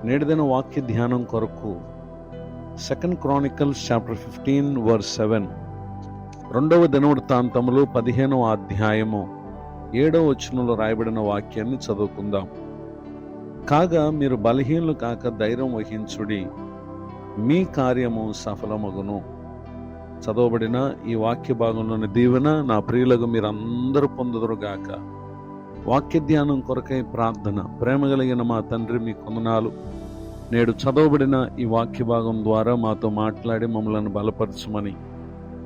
నేటిదిన వాక్య ధ్యానం కొరకు 2 Chronicles chapter 15 verse 7, 2వ దినవృత్తాంతములు 15వ అధ్యాయము 7వ వచనంలో రాయబడిన వాక్యాన్ని చదువుకుందాం. కాగా మీరు బలహీనులు కాక ధైర్యం వహించుడి, మీ కార్యము సఫలమగును. చదవబడిన ఈ వాక్య భాగంలోని దీవెన నా ప్రియులకు మీరందరూ పొందుదురుగాక. వాక్య ధ్యానం కొరకై ప్రార్థన. ప్రేమ కలిగిన మా తండ్రి, మీ వందనాలు. నేడు చదవబడిన ఈ వాక్య భాగం ద్వారా మాతో మాట్లాడి మమ్మల్ని బలపరచమని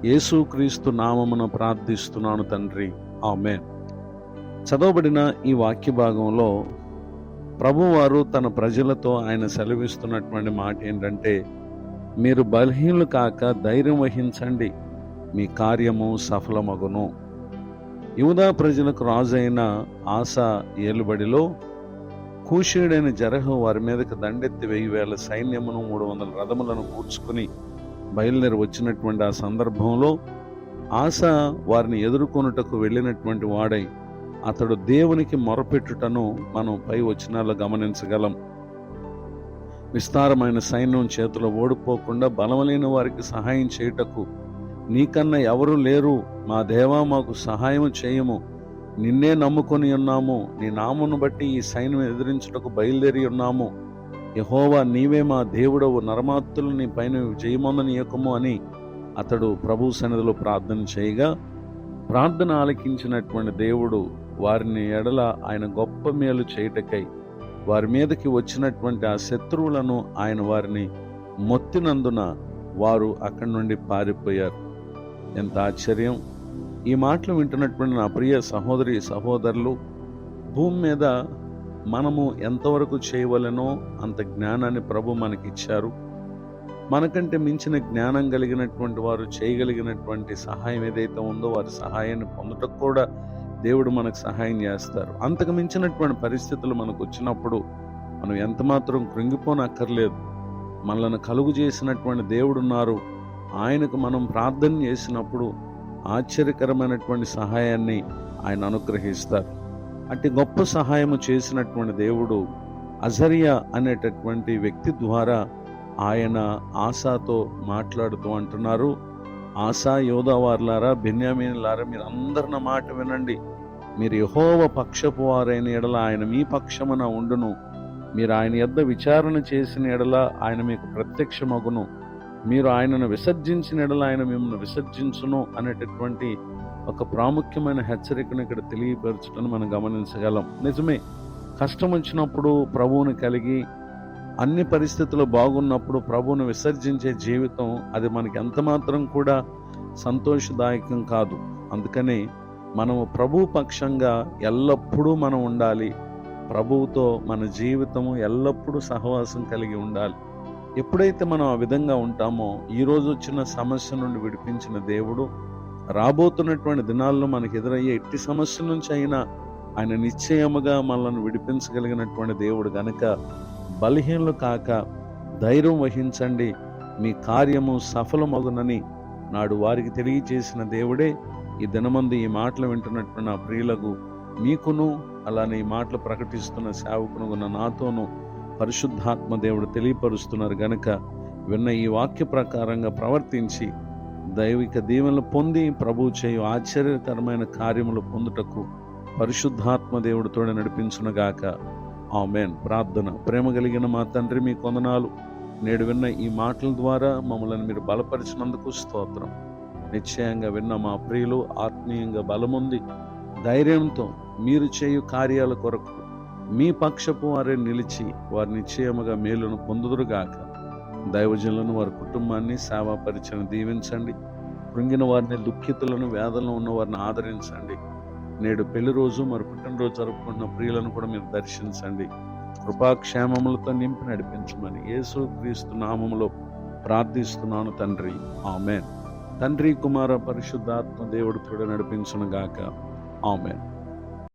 యేసుక్రీస్తు నామమున ప్రార్థిస్తున్నాను తండ్రి, ఆమేన్. చదవబడిన ఈ వాక్య భాగంలో ప్రభువారు తన ప్రజలతో ఆయన సెలవిస్తున్నటువంటి మాట ఏంటంటే, మీరు బలహీనులు కాక ధైర్యం వహించండి, మీ కార్యము సఫలమగును. యూదా ప్రజలకు రాజైన ఆసా ఏలుబడిలో కూషీయుడైన జెరహు వారి మీదకి దండెత్తి 1000 సైన్యమును 300 రథములను కూర్చుకుని బయలుదేరి వచ్చినటువంటి ఆ సందర్భంలో ఆసా వారిని ఎదుర్కొనుటకు వెళ్ళినటువంటి వాడై అతడు దేవునికి మొరపెట్టుటను మనం పై వచనాల్లో గమనించగలం. విస్తారమైన సైన్యం చేతిలో ఓడిపోకుండా బలమలేని వారికి సహాయం చేయుటకు నీకన్నా ఎవరు లేరు, మా దేవా మాకు సహాయం చేయము, నిన్నే నమ్ముకొని ఉన్నాము, నీ నామమును బట్టి ఈ సైన్యం ఎదిరించుటకు బయలుదేరి ఉన్నాము, యెహోవా నీవే మా దేవుడవు, నరమాత్తులు నీ పైన జయమొందనీయకము అని అతడు ప్రభు సన్నిధిలో ప్రార్థన చేయగా, ప్రార్థన ఆలకించినటువంటి దేవుడు వారిని ఎడల ఆయన గొప్ప మేలు చేయుటకై వారి మీదకి వచ్చినటువంటి ఆ శత్రువులను ఆయన వారిని మొత్తినందున వారు అక్కడి నుండి పారిపోయారు. ఎంత ఆశ్చర్యం! ఈ మాటలు వింటున్నటువంటి నా ప్రియ సహోదరి సహోదరులు, భూమి మీద మనము ఎంతవరకు చేయవలెనో అంత జ్ఞానాన్ని ప్రభు మనకిచ్చారు. మనకంటే మించిన జ్ఞానం కలిగినటువంటి వారు చేయగలిగినటువంటి సహాయం ఏదైతే ఉందో వారి సహాయాన్ని పొందటకు కూడా దేవుడు మనకు సహాయం చేస్తారు. అంతకు మించినటువంటి పరిస్థితులు మనకు వచ్చినప్పుడు మనం ఎంతమాత్రం కృంగిపోనక్కర్లేదు. మనల్ని కలుగు చేసినటువంటి దేవుడున్నారు. ఆయనకు మనం ప్రార్థన చేసినప్పుడు ఆశ్చర్యకరమైనటువంటి సహాయాన్ని ఆయన అనుగ్రహిస్తారు. అట్టి గొప్ప సహాయము చేసినటువంటి దేవుడు అజర్యా అనేటటువంటి వ్యక్తి ద్వారా ఆయన ఆసాతో మాట్లాడుతూ అంటున్నారు, ఆసా, యోధా వారులారా, బెన్యామీనులారా, మీరు అందరి నా మాట వినండి. మీరు యెహోవా పక్షపు వారైన ఎడల ఆయన మీ పక్షమున ఉండును. మీరు ఆయన యొద్ద విచారణ చేసిన ఎడల ఆయన మీకు ప్రత్యక్షమగును. మీరు ఆయనను విసర్జించిన ఎడల ఆయన మిమ్మల్ని విసర్జించును అనేటటువంటి ఒక ప్రాముఖ్యమైన హెచ్చరికను ఇక్కడ తెలియపరచడం మనం గమనించగలం. నిజమే, కష్టం వచ్చినప్పుడు ప్రభువుని కలిగి అన్ని పరిస్థితులు బాగున్నప్పుడు ప్రభువును విసర్జించే జీవితం అది మనకి ఎంతమాత్రం కూడా సంతోషదాయకం కాదు. అందుకని మనము ప్రభు పక్షంగా ఎల్లప్పుడూ మనం ఉండాలి. ప్రభువుతో మన జీవితము ఎల్లప్పుడూ సహవాసం కలిగి ఉండాలి. ఎప్పుడైతే మనం ఆ విధంగా ఉంటామో ఈరోజు వచ్చిన సమస్య నుండి విడిపించిన దేవుడు రాబోతున్నటువంటి దినాల్లో మనకు ఎదురయ్యే ఎట్టి సమస్య నుంచి అయినా ఆయన నిశ్చయముగా మనల్ని విడిపించగలిగినటువంటి దేవుడు గనుక బలహీనులు కాక ధైర్యం వహించండి, మీ కార్యము సఫలమగునని నాడు వారికి తెలియజేసిన దేవుడే ఈ దినమందు ఈ మాటలు వింటున్నటువంటి నా ప్రియులకు, మీకును అలానే ఈ మాటలు ప్రకటిస్తున్న సేవకునుగున్న నాతోనూ పరిశుద్ధాత్మ దేవుడు తెలియపరుస్తున్నారు గనుక విన్న ఈ వాక్య ప్రకారంగా ప్రవర్తించి దైవిక దీవెనలు పొంది ప్రభు చేయు ఆశ్చర్యకరమైన కార్యములు పొందుటకు పరిశుద్ధాత్మ దేవుడు తోడు నడిపించునుగాక. ఆమేన్. ప్రార్థన. ప్రేమ కలిగిన మా తండ్రి, మీ వందనాలు. నేడు విన్న ఈ మాటల ద్వారా మమ్మల్ని మీరు బలపరిచినందుకు స్తోత్రం. నిశ్చయంగా విన్న మా ప్రియులు ఆత్మీయంగా బలముంది ధైర్యంతో మీరు చేయు కార్యాల కొరకు మీ పక్షపు వారే నిలిచి వారి నిశ్చయముగా మేలును పొందుదురుగాక. దైవజనులను, వారి కుటుంబాన్ని, సేవా పరిచయం దీవించండి. కృంగిన వారిని, దుఃఖితులను, వేదనలో ఉన్న వారిని ఆదరించండి. నేడు పెళ్లి రోజు మరి పుట్టినరోజు జరుపుకుంటున్న ప్రియులను కూడా మీరు దర్శించండి. కృపాక్షేమములతో నింపి నడిపించమని యేసుక్రీస్తు నామములో ప్రార్థిస్తున్నాను తండ్రి, ఆమేన్. తండ్రి, కుమార, పరిశుద్ధాత్మ దేవుడు కూడా నడిపించునుగాక. ఆమేన్.